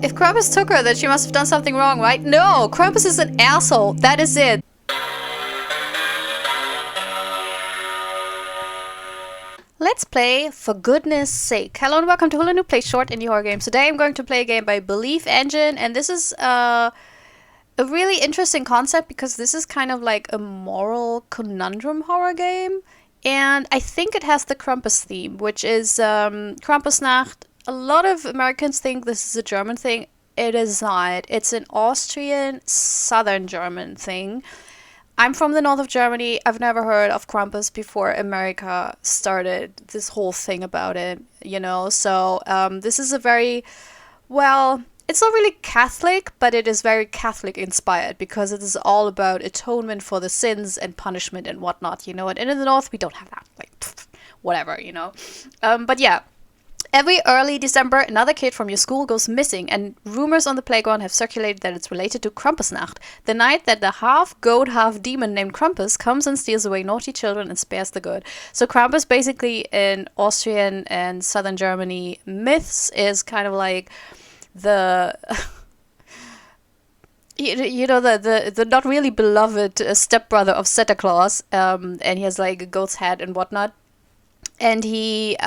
If Krampus took her, then she must have done something wrong, right? No! Krampus is an asshole. That is it. Let's play For Goodness Sake. Hello and welcome to Hula New Play Short Indie Horror Games. Today I'm going to play a game by Belief Engine, and this is a really interesting concept because this is kind of like a moral conundrum horror game. And I think it has the Krampus theme, which is Krampusnacht. A lot of Americans think this is a German thing. It is not. It's an Austrian, Southern German thing. I'm from the north of Germany. I've never heard of Krampus before America started this whole thing about it, you know? So this is a very, well, it's not really Catholic, but it is very Catholic inspired because it is all about atonement for the sins and punishment and whatnot, you know? And in the north, we don't have that. Like, whatever, you know? But yeah. Every early December, another kid from your school goes missing, and rumors on the playground have circulated that it's related to Krampusnacht, the night that the half-goat, half-demon named Krampus comes and steals away naughty children and spares the good. So Krampus, basically in Austrian and Southern Germany myths, is kind of like the... you know, the not really beloved stepbrother of Santa Claus, and he has like a goat's head and whatnot. And he...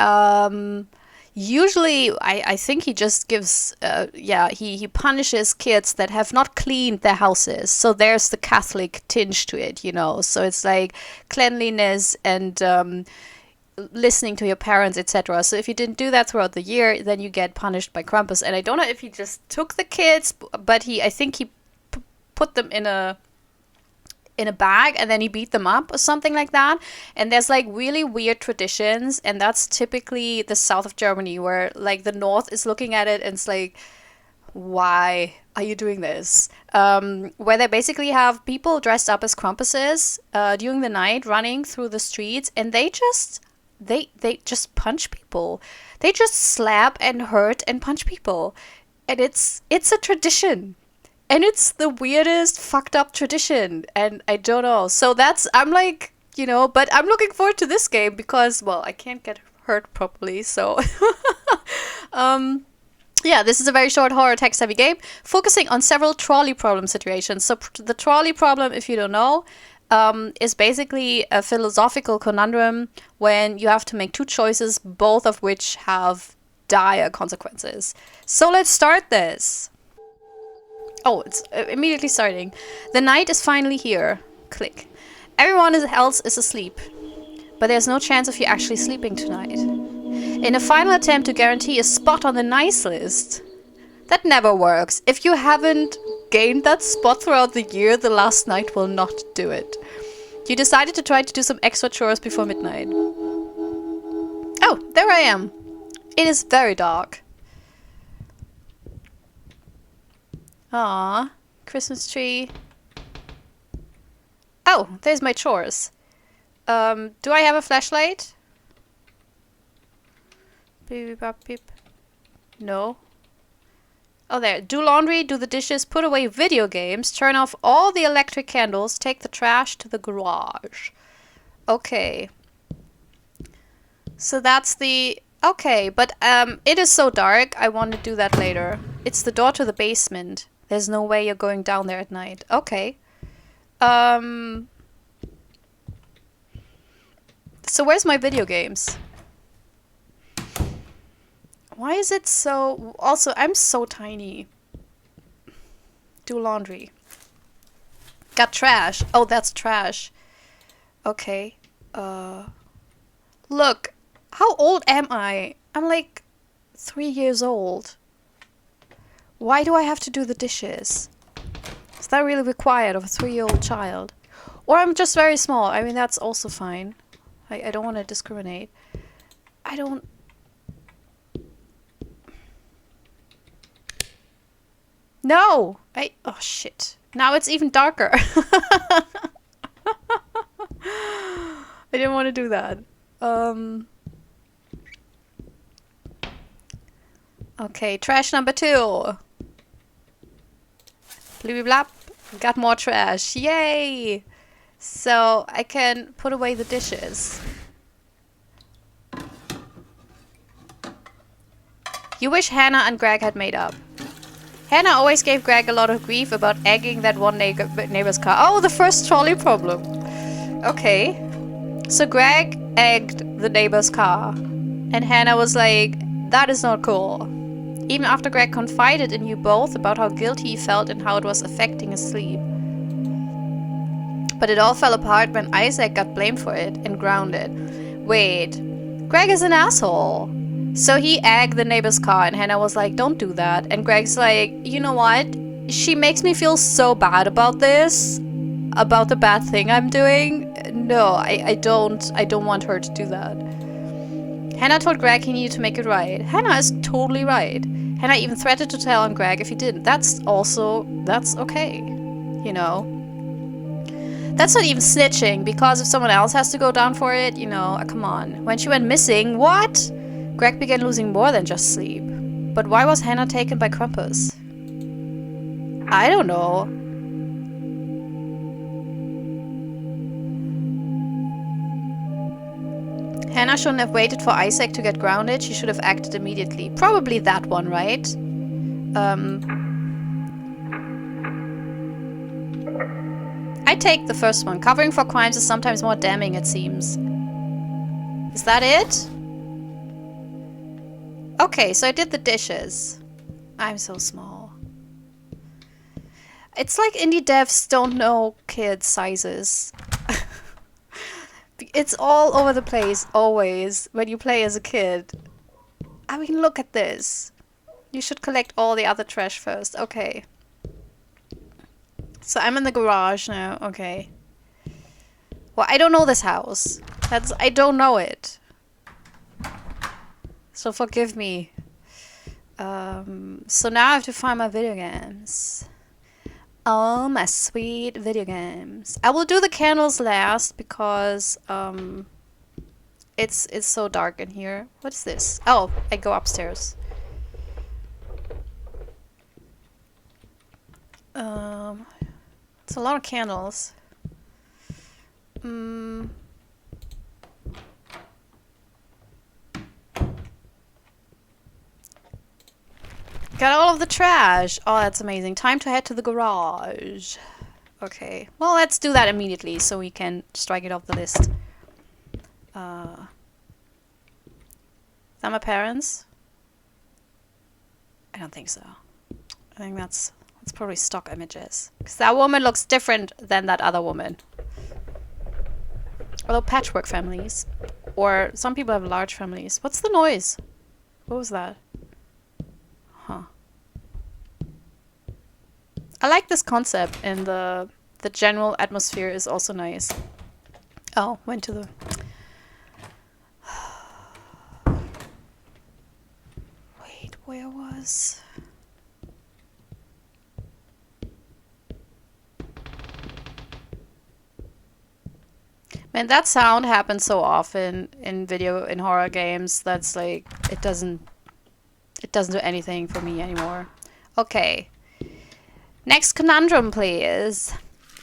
usually, I think he just gives, he punishes kids that have not cleaned their houses. So there's the Catholic tinge to it, you know. So it's like cleanliness and listening to your parents, etc. So if you didn't do that throughout the year, then you get punished by Krampus. And I don't know if he just took the kids, but I think he put them in a bag and then he beat them up or something like that. And there's like really weird traditions, and that's typically the south of Germany, where like the north is looking at it and it's like, why are you doing this? Where they basically have people dressed up as Krampuses during the night running through the streets, and they just punch people. They just slap and hurt and punch people. And it's a tradition. And it's the weirdest fucked up tradition, and I don't know. So I'm like, you know, but I'm looking forward to this game because, well, I can't get hurt properly, so. Yeah, this is a very short horror text heavy game, focusing on several trolley problem situations. So the trolley problem, if you don't know, is basically a philosophical conundrum when you have to make two choices, both of which have dire consequences. So let's start this. Oh, it's immediately starting. The night is finally here. Click. Everyone else is asleep. But there's no chance of you actually sleeping tonight. In a final attempt to guarantee a spot on the nice list. That never works. If you haven't gained that spot throughout the year, the last night will not do it. You decided to try to do some extra chores before midnight. Oh, there I am. It is very dark. Aww, Christmas tree. Oh, there's my chores. Do I have a flashlight? Beep, beep, beep. No. Oh, there. Do laundry, do the dishes, put away video games, turn off all the electric candles, take the trash to the garage. Okay. So that's the... Okay, but it is so dark, I want to do that later. It's the door to the basement. There's no way you're going down there at night. Okay. So where's my video games? Why is it so... Also, I'm so tiny. Do laundry. Got trash. Oh, that's trash. Okay. Look. How old am I? I'm like 3 years old. Why do I have to do the dishes? Is that really required of a 3-year-old child? Or I'm just very small. I mean, that's also fine. I don't want to discriminate. I don't... No! Oh, shit. Now it's even darker. I didn't want to do that. Okay, trash number 2. Blibby blap. Got more trash. Yay! So I can put away the dishes. You wish Hannah and Greg had made up. Hannah always gave Greg a lot of grief about egging that one neighbor's car. Oh, the first trolley problem. Okay. So Greg egged the neighbor's car. And Hannah was like, that is not cool. Even after Greg confided in you both about how guilty he felt and how it was affecting his sleep. But it all fell apart when Isaac got blamed for it and grounded. Wait, Greg is an asshole. So he egged the neighbor's car and Hannah was like, don't do that. And Greg's like, you know what? She makes me feel so bad about this. About the bad thing I'm doing. No, I don't want her to do that. Hannah told Greg he needed to make it right. Hannah is totally right. Hannah even threatened to tell on Greg if he didn't. That's okay. You know? That's not even snitching, because if someone else has to go down for it, you know, come on. When she went missing, what? Greg began losing more than just sleep. But why was Hannah taken by Krampus? I don't know. Hannah shouldn't have waited for Isaac to get grounded. She should have acted immediately. Probably that one, right? I take the first one. Covering for crimes is sometimes more damning, it seems. Is that it? Okay, so I did the dishes. I'm so small. It's like indie devs don't know kids' sizes. It's all over the place, always, when you play as a kid. I mean, look at this. You should collect all the other trash first. Okay. So I'm in the garage now. Okay. Well, I don't know this house. I don't know it. So forgive me. So now I have to find my video games. Oh, my sweet video games. I will do the candles last because it's so dark in here. What is this? Oh, I go upstairs. It's a lot of candles. Got all of the trash. Oh, that's amazing. Time to head to the garage. Okay. Well, let's do that immediately so we can strike it off the list. Is that my parents? I don't think so. I think that's probably stock images. Because that woman looks different than that other woman. Although patchwork families. Or some people have large families. What's the noise? What was that? Huh. I like this concept, and the general atmosphere is also nice. Oh, went to the... Wait, where was... Man, that sound happens so often in horror games. That's like, it doesn't do anything for me anymore. Okay. Next conundrum, please.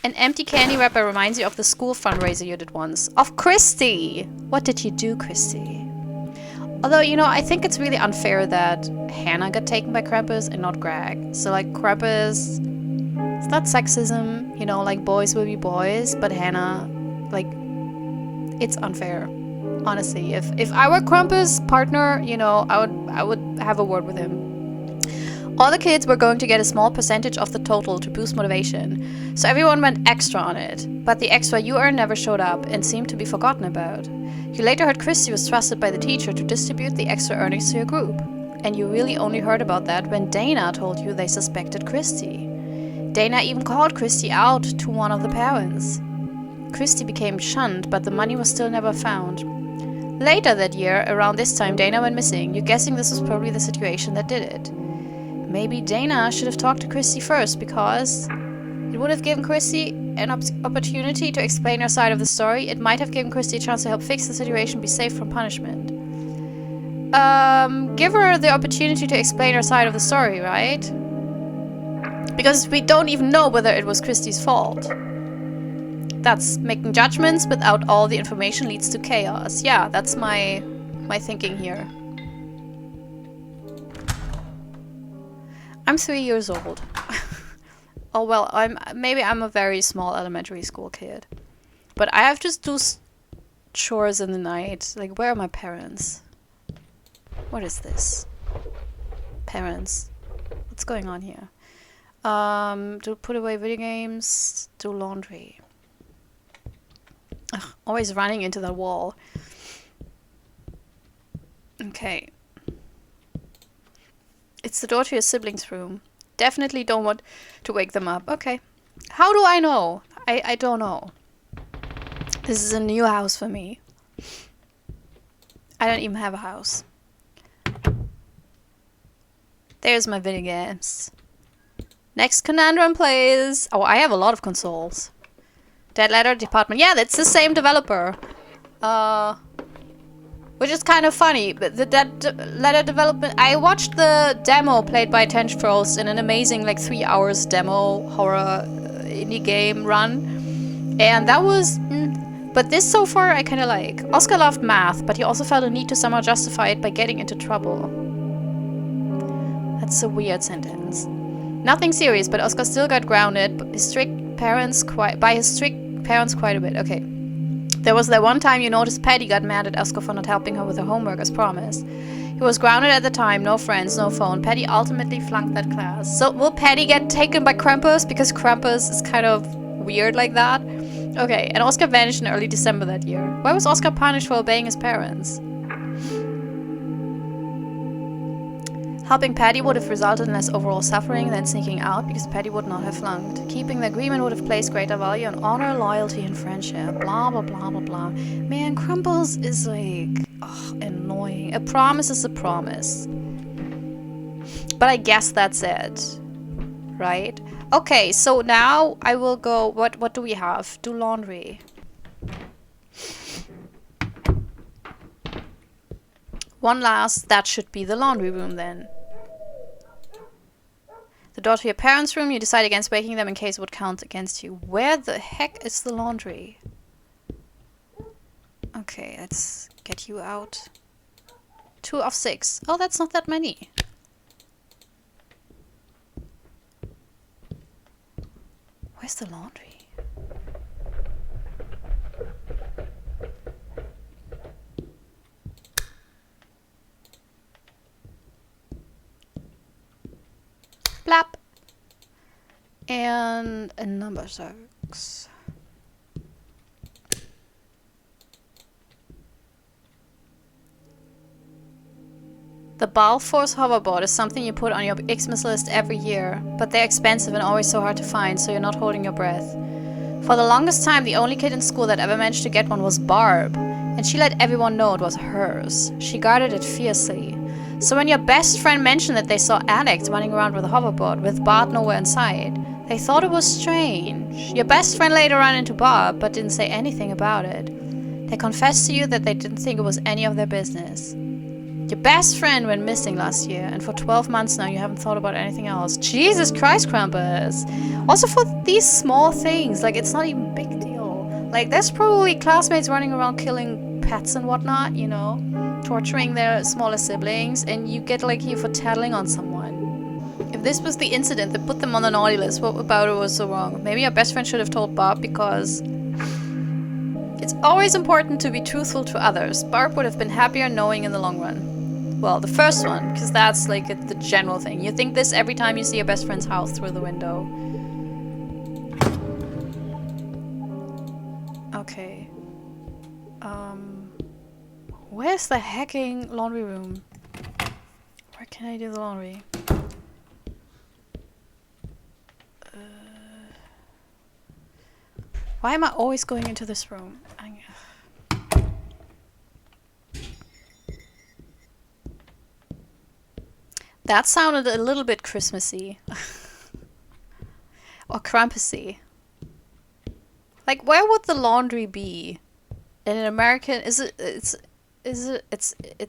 An empty candy wrapper reminds you of the school fundraiser you did once. Of Christy! What did you do, Christy? Although, you know, I think it's really unfair that Hannah got taken by Krampus and not Greg. So, like, Krampus... It's not sexism, you know, like, boys will be boys, but Hannah, like... It's unfair. Honestly, if I were Krampus' partner, you know, I would have a word with him. All the kids were going to get a small percentage of the total to boost motivation, so everyone went extra on it. But the extra you earned never showed up and seemed to be forgotten about. You later heard Christy was trusted by the teacher to distribute the extra earnings to your group. And you really only heard about that when Dana told you they suspected Christy. Dana even called Christy out to one of the parents. Christy became shunned, but the money was still never found. Later that year, around this time, Dana went missing. You're guessing this was probably the situation that did it. Maybe Dana should have talked to Christy first, because it would have given Christy an opportunity to explain her side of the story. It might have given Christy a chance to help fix the situation, be safe from punishment. Give her the opportunity to explain her side of the story, right? Because we don't even know whether it was Christy's fault. That's making judgments without all the information leads to chaos. Yeah, that's my thinking here. I'm 3 years old. Oh well, maybe I'm a very small elementary school kid. But I have to do chores in the night. Like, where are my parents? What is this? Parents. What's going on here? Do put away video games, do laundry. Ugh, always running into the wall. Okay. It's the door to your siblings' room. Definitely don't want to wake them up. Okay. How do I know? I don't know. This is a new house for me. I don't even have a house. There's my video games. Next conundrum, please. Oh, I have a lot of consoles. Dead Letter Department. Yeah, that's the same developer. Which is kind of funny. But the Dead Letter development... I watched the demo played by Tench Frost in an amazing, like, 3 hours demo horror indie game run. And that was... But this so far I kind of like. Oscar loved math, but he also felt a need to somehow justify it by getting into trouble. That's a weird sentence. Nothing serious, but Oscar still got grounded by his strict parents quite a bit. Okay. There was that one time you noticed Patty got mad at Oscar for not helping her with her homework as promised. He was grounded at the time, no friends, no phone. Patty ultimately flunked that class. So will Patty get taken by Krampus? Because Krampus is kind of weird like that. Okay, and Oscar vanished in early December that year. Why was Oscar punished for obeying his parents? Helping Patty would have resulted in less overall suffering than sneaking out because Patty would not have flunked. Keeping the agreement would have placed greater value on honor, loyalty, and friendship. Blah, blah, blah, blah, blah. Man, Krampus is like... annoying. A promise is a promise. But I guess that's it. Right? Okay, so now I will go... What do we have? Do laundry. One last... That should be the laundry room then. The door to your parents' room, you decide against waking them in case it would count against you. Where the heck is the laundry? Okay, let's get you out. 2 of 6. Oh, that's not that many. Where's the laundry? Blap. And a number 6. The Balfour's hoverboard is something you put on your Xmas list every year, but they're expensive and always so hard to find, so you're not holding your breath. For the longest time, the only kid in school that ever managed to get one was Barb, and she let everyone know it was hers. She guarded it fiercely. So when your best friend mentioned that they saw Alex running around with a hoverboard with Bart nowhere in sight, they thought it was strange. Your best friend later ran into Barb, but didn't say anything about it. They confessed to you that they didn't think it was any of their business. Your best friend went missing last year, and for 12 months now you haven't thought about anything else. Jesus Christ, Krampus! Also for these small things, like it's not even a big deal. Like there's probably classmates running around killing pets and whatnot, you know, torturing their smaller siblings, and you get like here for tattling on someone. If this was the incident that put them on the naughty list, what about it was so wrong? Maybe your best friend should have told Barb because... It's always important to be truthful to others. Barb would have been happier knowing in the long run. Well, the first one, because that's like the general thing. You think this every time you see your best friend's house through the window. Okay. Where's the hacking laundry room? Where can I do the laundry? Why am I always going into this room? That sounded a little bit Christmassy. Or Krampusy. Like, where would the laundry be? In an American... It's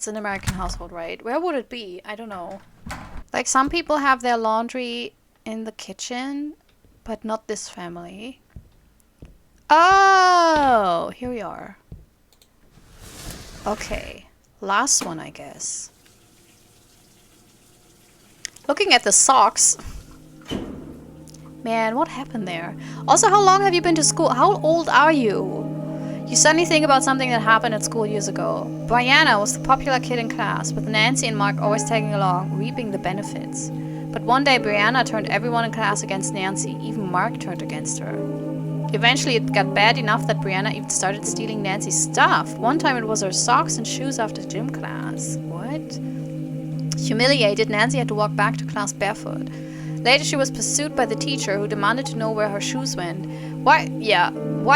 an American household, right? Where would it be? I don't know. Like, some people have their laundry in the kitchen, but not this family. Oh! Here we are. Okay. Last one, I guess. Looking at the socks. Man, what happened there? Also, how long have you been to school? How old are you? You suddenly think about something that happened at school years ago. Brianna was the popular kid in class, with Nancy and Mark always tagging along, reaping the benefits. But one day, Brianna turned everyone in class against Nancy. Even Mark turned against her. Eventually, it got bad enough that Brianna even started stealing Nancy's stuff. One time, it was her socks and shoes after gym class. What? Humiliated, Nancy had to walk back to class barefoot. Later, she was pursued by the teacher, who demanded to know where her shoes went. Why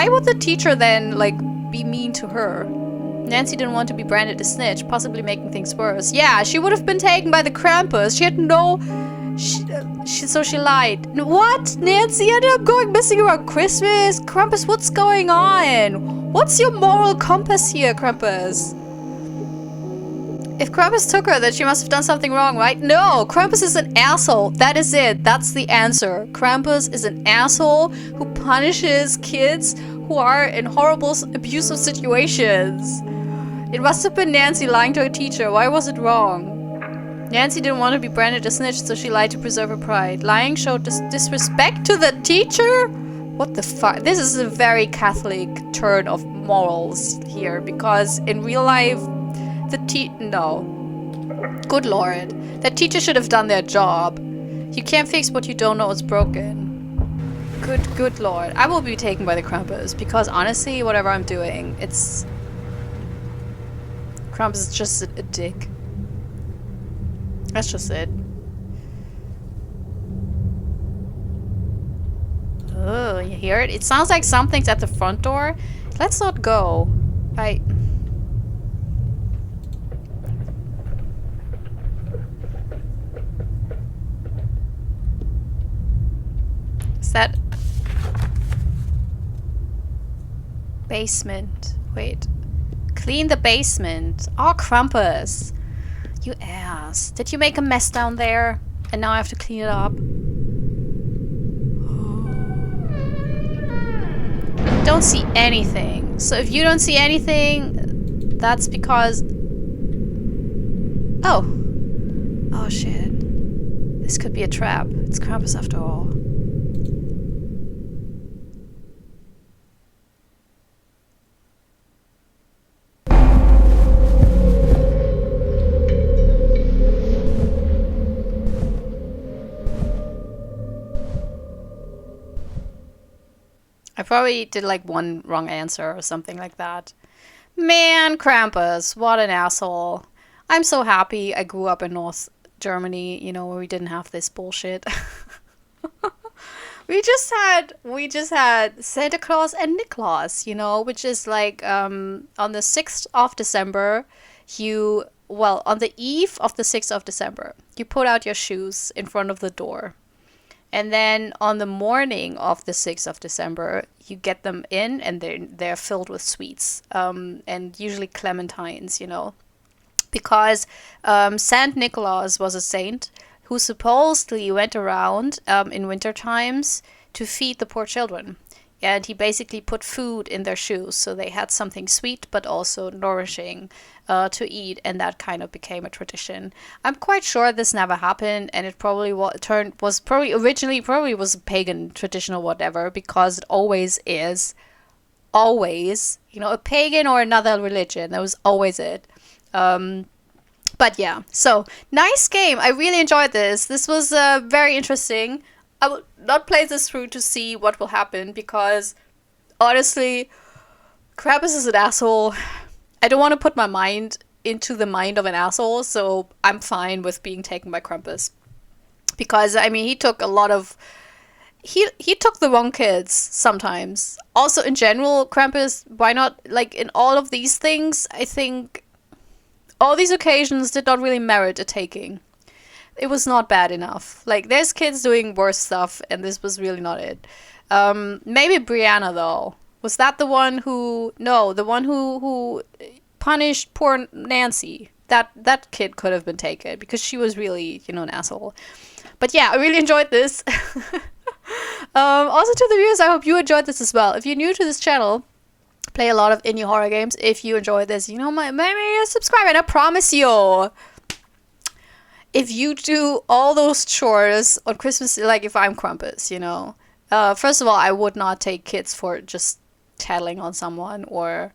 would the teacher then, be mean to her? Nancy didn't want to be branded a snitch, possibly making things worse. Yeah, she would have been taken by the Krampus. She had no... So she lied. What? Nancy ended up going missing around Christmas? Krampus, what's going on? What's your moral compass here, Krampus? If Krampus took her, then she must have done something wrong, right? No! Krampus is an asshole. That is it. That's the answer. Krampus is an asshole who punishes kids who are in horrible, abusive situations. It must have been Nancy lying to her teacher. Why was it wrong? Nancy didn't want to be branded a snitch, so she lied to preserve her pride. Lying showed disrespect to the teacher? What the fuck? This is a very Catholic turn of morals here, because in real life, no. Good lord. That teacher should have done their job. You can't fix what you don't know is broken. Good lord. I will be taken by the Krampus, because honestly, whatever I'm doing, Krampus is just a dick. That's just it. Oh, you hear it? It sounds like something's at the front door. Let's not go. Is that... Basement. Wait. Clean the basement. Oh, Krampus. You ass. Did you make a mess down there? And now I have to clean it up? Don't see anything. So if you don't see anything, that's because... Oh. Oh shit. This could be a trap. It's Krampus after all. I probably did one wrong answer or something like that. Man, Krampus, what an asshole. I'm so happy I grew up in North Germany, where we didn't have this bullshit. we just had Santa Claus and Nicholas, which is on the 6th of December, on the eve of the 6th of December, you put out your shoes in front of the door. And then on the morning of the 6th of December, you get them in and they're filled with sweets. And usually clementines, Because Saint Nicholas was a saint who supposedly went around in winter times to feed the poor children. And he basically put food in their shoes, so they had something sweet but also nourishing to eat, and that kind of became a tradition. I'm quite sure this never happened, and it probably originally was a pagan tradition or whatever, because it always is. Always. A pagan or another religion. That was always it. But yeah, so nice game. I really enjoyed this. This was very interesting. I will not play this through to see what will happen, because honestly, Krampus is an asshole. I don't want to put my mind into the mind of an asshole, so I'm fine with being taken by Krampus. Because, he took a lot of... He took the wrong kids sometimes. Also, in general, Krampus, why not, in all of these things, I think all these occasions did not really merit a taking. It was not bad enough. There's kids doing worse stuff, and this was really not it. Maybe Brianna, though. Was that the one who... No, the one who punished poor Nancy. That kid could have been taken, because she was really, an asshole. But yeah, I really enjoyed this. Also to the viewers, I hope you enjoyed this as well. If you're new to this channel, play a lot of indie horror games. If you enjoyed this, maybe subscribe, and I promise you... if you do all those chores on Christmas, like if I'm Krampus, you know, first of all, I would not take kids for just tattling on someone, or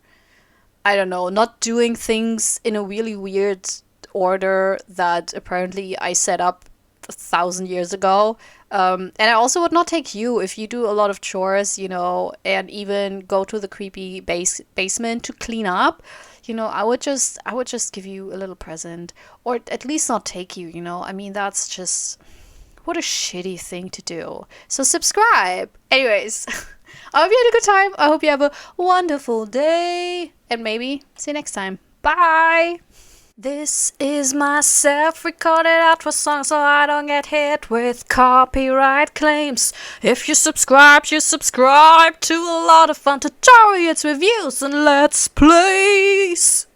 I don't know, not doing things in a really weird order that apparently I set up 1,000 years ago. And I also would not take you if you do a lot of chores, you know, and even go to the creepy basement to clean up. You know, I would just give you a little present, or at least not take you. You know, I mean, that's just what a shitty thing to do. So subscribe. Anyways, I hope you had a good time. I hope you have a wonderful day, and maybe see you next time. Bye. This is my self-recorded outro song so I don't get hit with copyright claims. If you subscribe to a lot of fun tutorials, reviews, and let's plays.